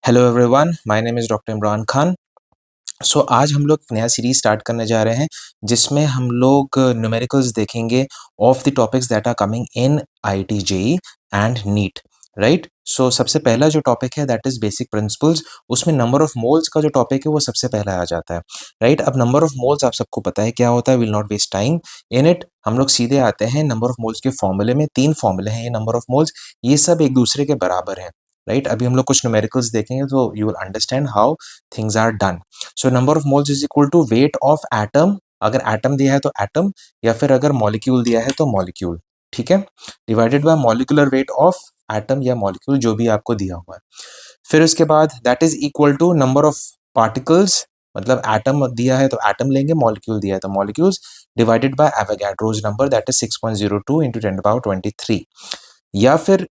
Hello everyone, my name is doctor Imran Khan. आज हम लोग नया सीरीज स्टार्ट करने जा रहे हैं जिसमें हम लोग न्यूमेरिकल्स देखेंगे of the topics that are coming in IIT JEE and NEET. Right, so सबसे पहला जो टॉपिक है दैट इज बेसिक प्रिंसिपल्स। उसमें नंबर ऑफ मोल्स का जो टॉपिक है वो सबसे पहला आ जाता है। राइट, अब नंबर ऑफ मोल्स आप सबको पता है क्या होता है, will not waste time in it. हम लोग सीधे आते हैं नंबर ऑफ मोल्स के फॉर्मूले में। 3 फॉर्मूले हैं ये नंबर ऑफ मोल्स, ये सब एक दूसरे के बराबर है। राइट, अभी हम लोग कुछ न्यूमेरिकल्स देखेंगे तो you will understand how things are done. So number of moles is equal to weight of atom, अगर एटम दिया है तो एटम, या फिर अगर मॉलिक्यूल दिया है तो मॉलिक्यूल। ठीक है, divided by molecular weight of atom या मॉलिक्यूल जो भी आपको दिया हुआ है। फिर उसके बाद that is equal to number of particles, मतलब एटम दिया है तो एटम लेंगे, मॉलिक्यूल दिया है तो molecules, divided by Avogadro's number that is 6.02 into 10⁻23। या फिर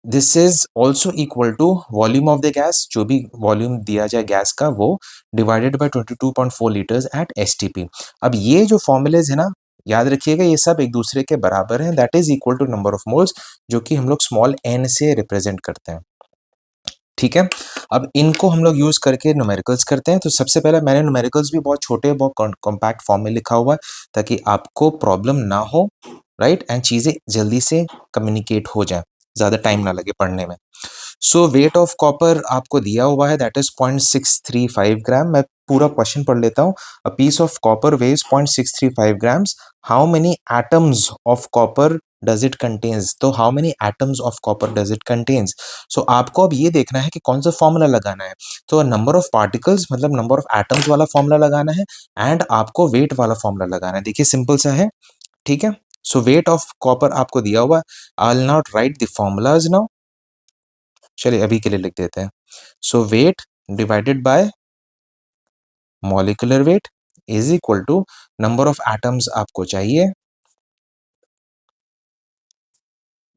this is also equal to volume of the gas, जो भी वॉल्यूम दिया जाए गैस का वो, divided by 22.4 litres eight STP. अब ये जो फॉर्मूलेज है ना, याद रखिएगा ये सब एक दूसरे के बराबर हैं। That is equal to number of moles, जो कि हम लोग स्मॉल एन से रिप्रेजेंट करते हैं। ठीक है, अब इनको हम लोग यूज करके न्यूमेरिकल्स करते हैं। तो सबसे पहले मैंने न्यूमेरिकल्स भी बहुत छोटे, बहुत कॉम्पैक्ट फॉर्म में लिखा हुआ है ताकि आपको प्रॉब्लम ना हो। राइट, एंड चीजें जल्दी से कम्युनिकेट हो जाए, ज्यादा टाइम ना लगे पढ़ने में। सो वेट ऑफ कॉपर आपको दिया हुआ है दैट इज 0.635 ग्राम। मैं पूरा क्वेश्चन पढ़ लेता हूँ। A piece of copper weighs 0.635 grams. How many atoms of copper does it contains? तो how many atoms of copper does it contains? So आपको अब ये देखना है कि कौन सा फॉर्मूला लगाना है। तो नंबर ऑफ पार्टिकल्स मतलब नंबर ऑफ एटम्स वाला फॉर्मूला लगाना है, एंड आपको वेट वाला फॉर्मूला लगाना है। देखिए सिंपल सा है। ठीक है, सो वेट ऑफ कॉपर आपको दिया हुआ। I will not write the formulas now, चलिए अभी के लिए लिख देते हैं। So weight divided by molecular weight is equal to number of atoms आपको चाहिए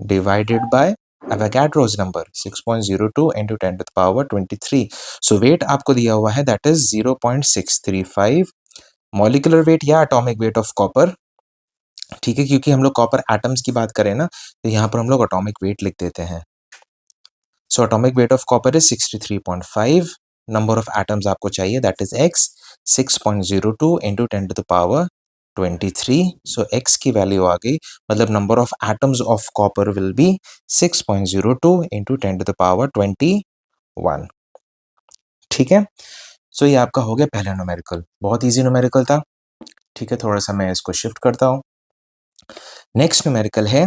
divided by Avogadro's number 6.02 into 10⁻23। So weight आपको दिया हुआ है दैट इज 0.635। मॉलिक्यूलर वेट या एटॉमिक वेट ऑफ कॉपर, ठीक है, क्योंकि हम लोग कॉपर एटम्स की बात करें ना तो यहाँ पर हम लोग एटॉमिक वेट लिख देते हैं। So atomic weight of copper is 63.5। Number of atoms आपको चाहिए that is x, 6.02 into 10⁻23। So x की वैल्यू आ गई, मतलब number of atoms of copper will be 6.02 into 10⁻21। ठीक है, सो ये आपका हो गया पहला न्यूमेरिकल, बहुत इजी न्यूमेरिकल था। ठीक है, थोड़ा सा मैं इसको शिफ्ट करता हूँ। नेक्स्ट न्यूमेरिकल है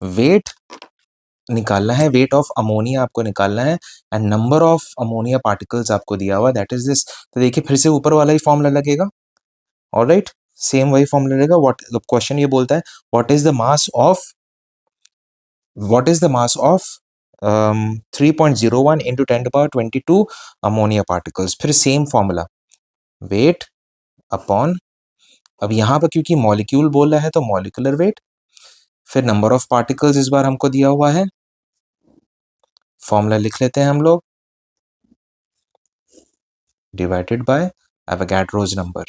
वेट निकालना है, वेट ऑफ अमोनिया आपको निकालना है, and number of ammonia particles आपको दिया हुआ दैट इज दिस। तो देखिए फिर से ऊपर वाला ही फॉर्मूला लगेगा। ऑलराइट, सेम वही फॉर्मूला लगेगा। व्हाट क्वेश्चन ये बोलता है, what is the mass of, what is the mass of 3.01 into 10⁻22 ammonia particles. फिर सेम फॉर्मूला, वेट अपॉन, अब यहाँ पर क्योंकि मॉलिक्यूल बोल रहा है तो मॉलिक्यूलर वेट, फिर नंबर ऑफ पार्टिकल्स इस बार हमको दिया हुआ है, फॉर्मूला लिख लेते हैं हम लोग, डिवाइडेड बाय एवोगाड्रोस नंबर।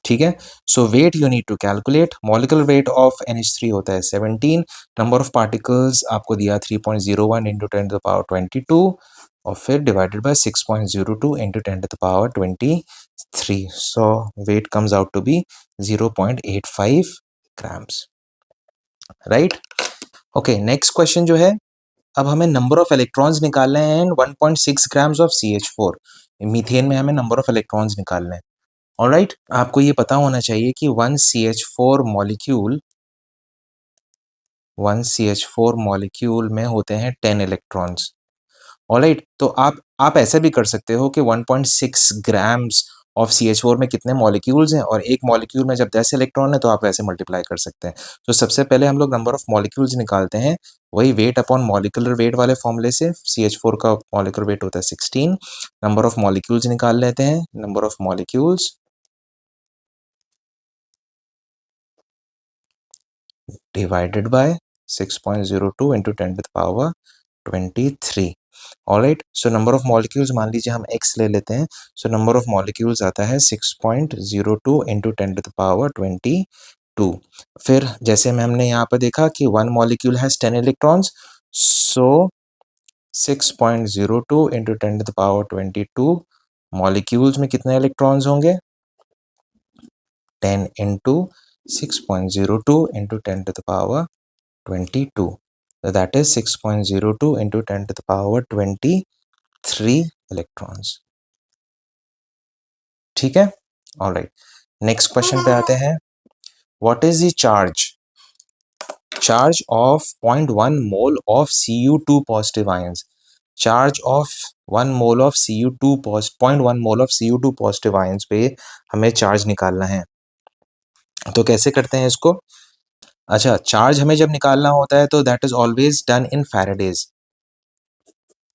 ठीक है, so weight you need to calculate. Molecular weight of NH3 होता है 17। नंबर ऑफ पार्टिकल्स आपको दिया 3.01 इंटू 10⁻22, और फिर divided by 6.02 into 10⁻23। So weight comes out to be 0.85 grams. Right, okay, next question जो है, अब हमें नंबर ऑफ इलेक्ट्रॉन्स निकालने हैं 1.6 ग्राम्स ऑफ CH4। मीथेन में हमें नंबर ऑफ इलेक्ट्रॉन्स निकालने हैं। ऑलराइट, आपको ये पता होना चाहिए कि 1 CH4 में होते हैं 10 इलेक्ट्रॉन्स। ऑलराइट, तो आप ऐसे भी कर सकते हो कि 1.6 ग्राम्स ऑफ CH4 में कितने मॉलिक्यूल्स हैं, और एक मॉलिक्यूल में जब 10 इलेक्ट्रॉन है तो आप वैसे मल्टीप्लाई कर सकते हैं। तो सबसे पहले हम लोग नंबर ऑफ मॉलिक्यूल्स निकालते हैं, वही वेट अपॉन मॉलिक्यूलर वेट वाले फॉर्मूले से। CH4 का मॉलिक्यूलर वेट होता है 16। नंबर ऑफ मॉलिक्यूल्स निकाल लेते हैं, number of molecules divided by 6.02 into 10⁻23। Alright, so number of molecules मान लीजिए हम x ले लेते हैं। सो नंबर ऑफ मॉलिक्यूल्स आता है 6.02 इंटू 10⁻22। फिर जैसे में हमने यहाँ पर देखा कि one molecule has 10 electrons, so 6.02 into 10 to the power 22 molecules में कितने इलेक्ट्रॉन्स होंगे? 10 into 6.02 into 10 to the power 22. So that is 6.02 into 10 to the power 23 electrons. ठीक है? All right. Next question पे आते हैं. What is the charge? Charge of 0.1 mole of Cu2 positive ions. Charge of 1 mole of Cu2 0.1 mole of Cu2 positive ions पे हमें charge निकालना है. तो कैसे करते हैं इसको? अच्छा, चार्ज हमें जब निकालना होता है तो that is always done in Faraday's.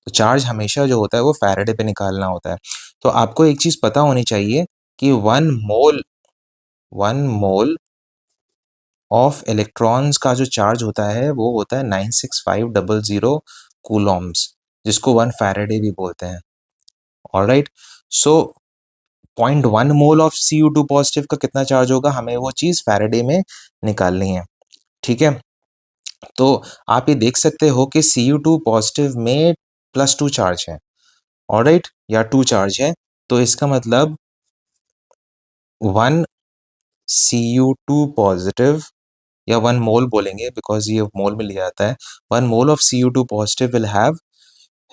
तो चार्ज हमेशा जो होता है वो फैराडे पे निकालना होता है. तो आपको एक चीज पता होनी चाहिए कि 1 मोल ऑफ इलेक्ट्रॉन्स का जो चार्ज होता है वो होता है 96500 कूलॉम्स, जिसको 1 फैराडे भी बोलते हैं. Alright, so 0.1 mole of Cu2 positive का कितना चार्ज होगा, हमें वो चीज फैराडे में निकालनी है. ठीक है, तो आप ये देख सकते हो कि Cu2 पॉजिटिव में +2 चार्ज है. ऑलराइट, या 2 चार्ज है. तो इसका मतलब 1 Cu2 पॉजिटिव या 1 मोल बोलेंगे बिकॉज ये मोल में लिया जाता है. 1 mole of Cu2 positive will have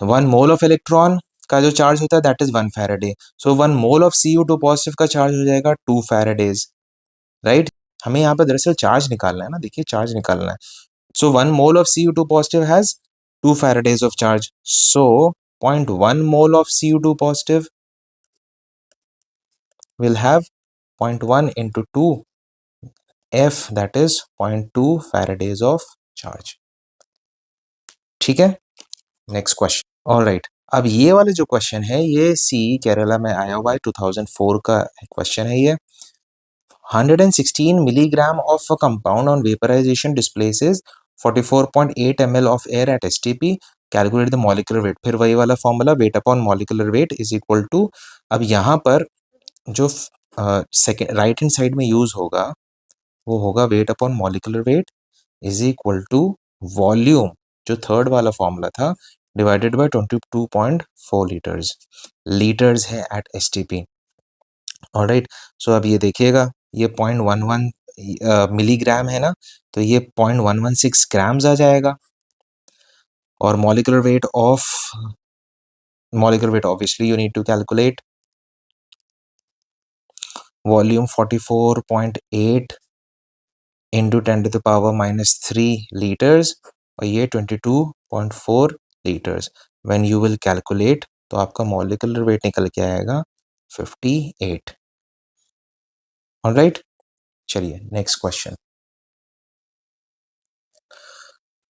1 mole of electron का जो चार्ज होता है that is 1 Faraday. So 1 mole of Cu2 positive का चार्ज हो जाएगा 2 फैराडेज. राइट, हमें यहाँ पर दरअसल चार्ज निकालना है ना. देखिए, चार्ज निकालना है. सो 1 mole of Cu2 positive has 2 Faraday's of charge. So 0.1 mole of Cu2 positive will have 0.1 into 2 F, that is 0.2 Faradays of charge. ठीक है, नेक्स्ट क्वेश्चन. ऑल राइट, अब ये वाले जो क्वेश्चन है ये सी केरला में आया हुआ है. 2004 का क्वेश्चन है ये. 116 milligram of a compound on vaporization displaces 44.8 ml of air at STP. Calculate the molecular weight. फिर वही वाला formula, weight upon molecular weight is equal to. अब यहाँ पर जो सेकेंड राइट हैंड साइड में यूज होगा वो होगा weight upon molecular weight is equal to volume, जो थर्ड वाला फॉर्मूला था, डिवाइडेड बाय 22.4 लीटर्स है एट STP. ऑलराइट, सो अब ये देखिएगा, ये 0.11 मिलीग्राम है ना, तो ये 0.116 ग्राम्स आ जाएगा. और molecular weight obviously you need to calculate. Volume 44.8 into 10 to the power -3 litres और ये 22.4 litres. When you will calculate तो आपका मॉलिकुलर वेट निकल के आएगा 58. ऑलराइट, चलिए next question.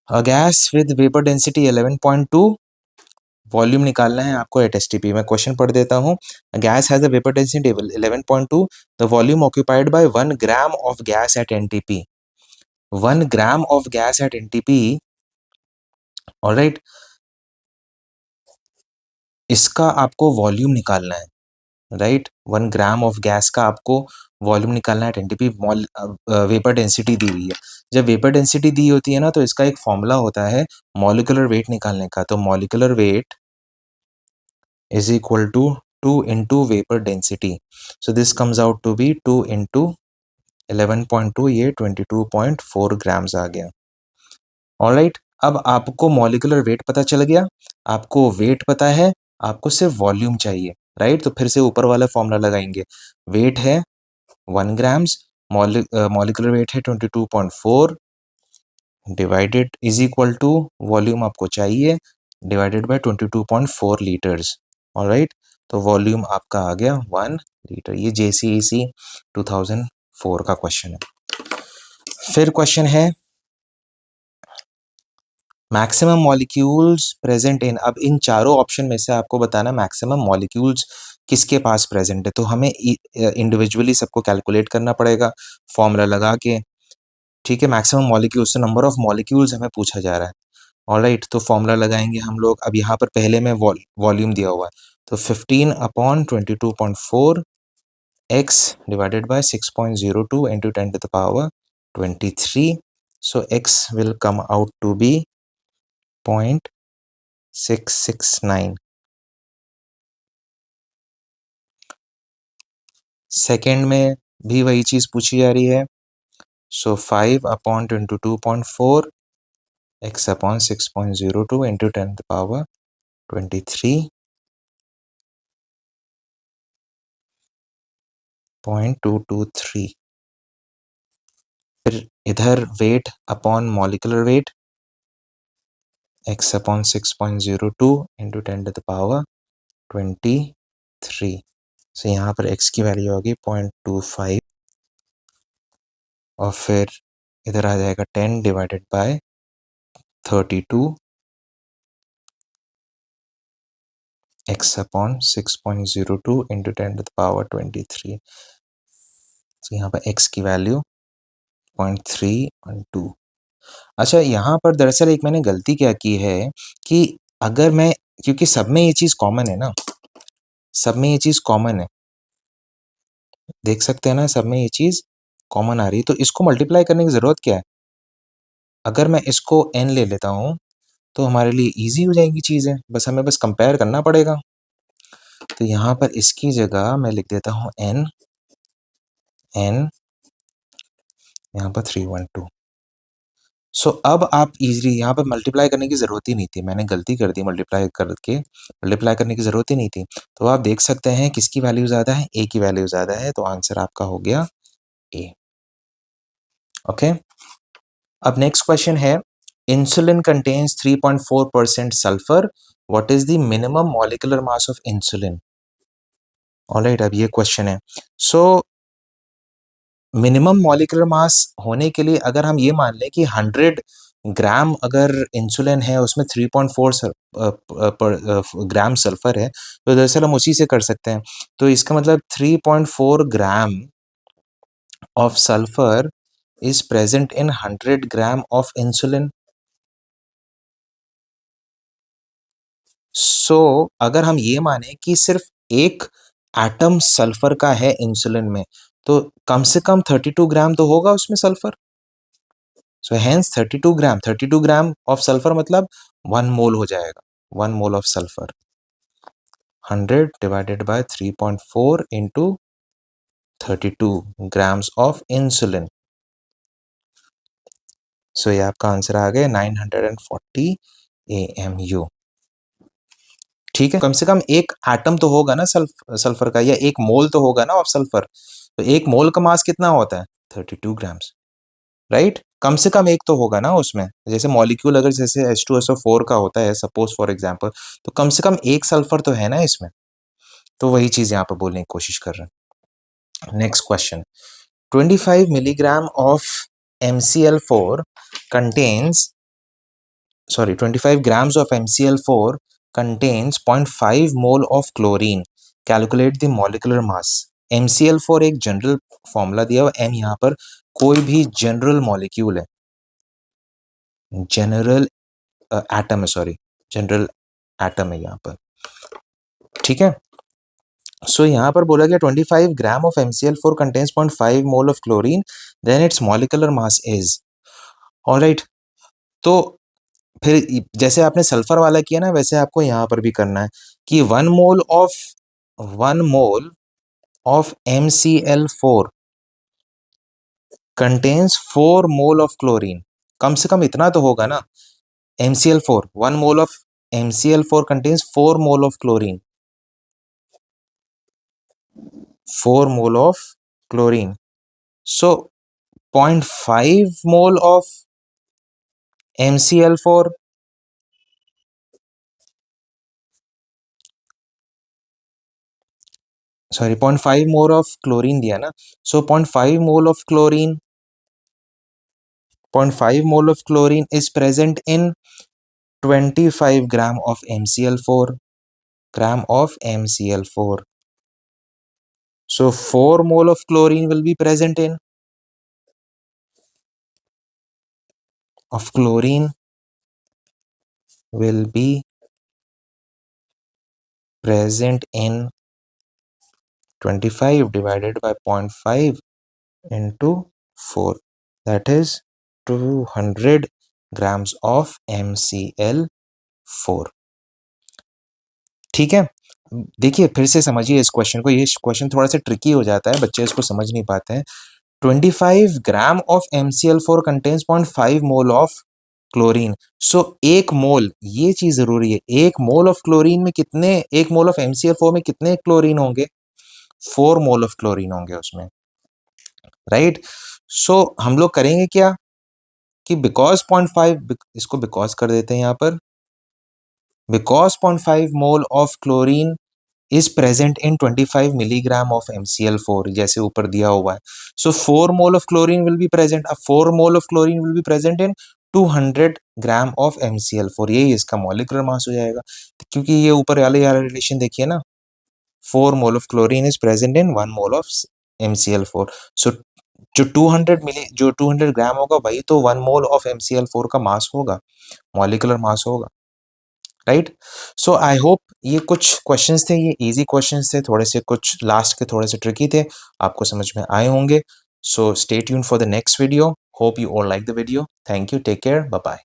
A gas with vapour density 11.2, volume निकालना है आपको एट STP. मैं क्वेश्चन पढ़ देता हूँ. Gas has a vapour density 11.2. The volume occupied by 1 gram of gas at NTP. 1 gram of gas at NTP. Alright, इसका आपको volume निकालना है. राइट, 1 ग्राम ऑफ गैस का आपको वॉल्यूम निकालना है एट NTP. वेपर डेंसिटी दी हुई है. जब वेपर डेंसिटी दी होती है ना तो इसका एक फॉर्मूला होता है मॉलिकुलर वेट निकालने का. तो molecular weight is equal to 2 into vapor density. So this comes out to be 2 into 11.2, ये 22.4 ग्राम्स आ गया. ऑलराइट, अब आपको मॉलिकुलर वेट पता चल गया, आपको वेट पता है, आपको सिर्फ वॉल्यूम चाहिए. राइट, तो फिर से ऊपर वाला फॉर्मूला लगाएंगे. वेट है 1 ग्राम्स, मॉलिकुलर वेट है 22.4 divided is equal to volume आपको चाहिए डिवाइडेड बाय 22.4 लीटर्स. ऑलराइट, तो वॉल्यूम आपका आ गया 1 लीटर. ये JCEC 2004 का क्वेश्चन है. फिर क्वेश्चन है मैक्सिमम मॉलिक्यूल्स प्रेजेंट इन. अब इन चारों ऑप्शन में से आपको बताना मैक्सिमम मॉलिक्यूल्स किसके पास प्रेजेंट है. तो हमें इंडिविजुअली सबको कैलकुलेट करना पड़ेगा फॉर्मूला लगा के. ठीक है, मैक्सिमम मॉलिक्यूल्स, तो नंबर ऑफ मॉलिक्यूल्स हमें पूछा जा रहा है. ऑलराइट, तो फॉर्मूला लगाएंगे हम लोग. अब यहाँ पर पहले में वॉल्यूम दिया हुआ है, तो 15 upon 22.4 x divided by 6.02 into 10 to the power 23. So x will come out to be 669। Second में भी वही चीज पूछी जा रही है। सो 5/22.4 x/6.02 into 10⁻23.223। फिर इधर wait upon molecular wait x/6.02 into 10⁻23। सो यहाँ पर x की वैल्यू होगी 0.25 और फिर इधर आ जाएगा 10 डिवाइडेड बाय 32 x/6.02 into 10⁻23। तो यहाँ पर x की वैल्यू 0.312। अच्छा, यहाँ पर दरअसल एक मैंने गलती क्या की है कि अगर मैं, क्योंकि सब में ये चीज कॉमन है ना, सब में ये चीज कॉमन है, देख सकते हैं ना, सब में ये चीज कॉमन आ रही है, तो इसको मल्टीप्लाई करने की जरूरत क्या है। अगर मैं इसको n ले लेता हूं तो हमारे लिए इजी हो जाएंगी चीजें, बस हमें बस कंपेयर करना पड़ेगा। तो यहाँ पर इसकी जगह मैं लिख देता हूँ n यहाँ पर 312। सो अब आप इजीली यहाँ पर मल्टीप्लाई करने की जरूरत ही नहीं थी, मैंने गलती कर दी, मल्टीप्लाई करने की जरूरत ही नहीं थी। तो आप देख सकते हैं किसकी वैल्यू ज्यादा है, ए की वैल्यू ज्यादा है, तो आंसर आपका हो गया ए। ओके, अब नेक्स्ट क्वेश्चन है, insulin contains 3.4% sulphur, what is the minimum molecular mass of insulin. Alright, अब ये क्वेश्चन है। सो मिनिमम मॉलिक्यूलर मास होने के लिए अगर हम ये मान लें कि 100 ग्राम अगर इंसुलिन है, उसमें 3.4 ग्राम सल्फर है, तो दरअसल हम उसी से कर सकते हैं। तो इसका मतलब 3.4 gram of sulphur is present in 100 gram of insulin. So अगर हम ये माने कि सिर्फ एक एटम सल्फर का है इंसुलिन में, तो कम से कम 32 ग्राम तो होगा उसमें sulphur. So hence 32 gram of sulphur मतलब 1 मोल हो जाएगा, 1 mole of sulphur. 100 divided by 3.4 into 32 grams of insulin. So ये आपका आंसर आ गया 940 AMU। ठीक है, कम से कम एक एटम तो होगा ना सल्फर का, या एक मोल तो होगा ना ऑफ सल्फर। तो एक मोल का मास कितना होता है, 32 ग्राम्स, राइट। कम से कम एक तो होगा ना उसमें, जैसे मॉलिक्यूल अगर जैसे H2SO4 का होता है सपोज फॉर एग्जांपल, तो कम से कम एक सल्फर तो है ना इसमें। तो वही चीज यहाँ पर बोलने की कोशिश कर रहे हैं। Next question, 25 milligram of MCl4 contains 25 grams of MCl4 contains 0.5 mole of chlorine. Calculate the molecular mass. MCl4 एक जनरल फॉर्मूला दिया हुआ, M यहाँ पर कोई भी जनरल मॉलिक्यूल है, जनरल एटम है, सॉरी जनरल एटम है यहाँ पर, ठीक है। सो यहाँ पर बोला गया 25 gram of MCl4 contains 0.5 mole of chlorine, then its molecular mass is. Alright, तो फिर जैसे आपने सल्फर वाला किया ना, वैसे आपको यहां पर भी करना है कि 1 mole of MCl4 contains 4 mole of chlorine. कम से कम इतना तो होगा ना, MCl4 1 mole of MCl4 contains 4 mole of chlorine, 4 mole of chlorine. So 0.5 mole of MCl4, sorry 0.5 mole of chlorine दिया ना, so 0.5 mole of chlorine, 0.5 mole of chlorine is present in 25 gram of MCl4, gram of MCl4. So 4 mole of chlorine will be present in, of chlorine will be present in 25 divided by 0.5 into 4, that is 200 grams of MCl4. ठीक है? देखिए फिर से समझिए इस question को, ये question थोड़ा-सा ट्रिकी हो जाता है, बच्चे इसको समझ नहीं पाते हैं। 25 gram of MCl4 contains 0.5 mole of chlorine. So 1 mole, ये चीज़ ज़रूरी है, 1 मोल ऑफ क्लोरीन में कितने, 1 मोल ऑफ MCl4 में कितने क्लोरीन होंगे? 4 मोल ऑफ क्लोरीन होंगे उसमें, राइट? सो हम लोग करेंगे क्या कि बिकॉज़ 0.5, इसको बिकॉज़ कर देते हैं यहाँ पर, because 0.5 mole of chlorine is present in 25 milligram of MCl4, जैसे ऊपर दिया हुआ है. So 4 mole of chlorine will be present. अब 4 mole of chlorine will be present in 200 gram of MCl4. यही इसका मॉलिक्यूलर मास हो जाएगा, क्योंकि ये ऊपर वाले यार रिलेशन देखिए ना, 4 mole of chlorine is present in 1 mole of MCl4. So जो 200 ग्राम होगा वही तो 1 मोल ऑफ MCl4 का मास होगा, मॉलिक्यूलर मास होगा, राइट? सो आई होप ये कुछ क्वेश्चंस थे, ये इजी क्वेश्चंस थे, थोड़े से कुछ लास्ट के थोड़े से ट्रिकी थे, आपको समझ में आए होंगे. So stay tuned for the next video. Hope you all like the video. Thank you, take care, bye bye.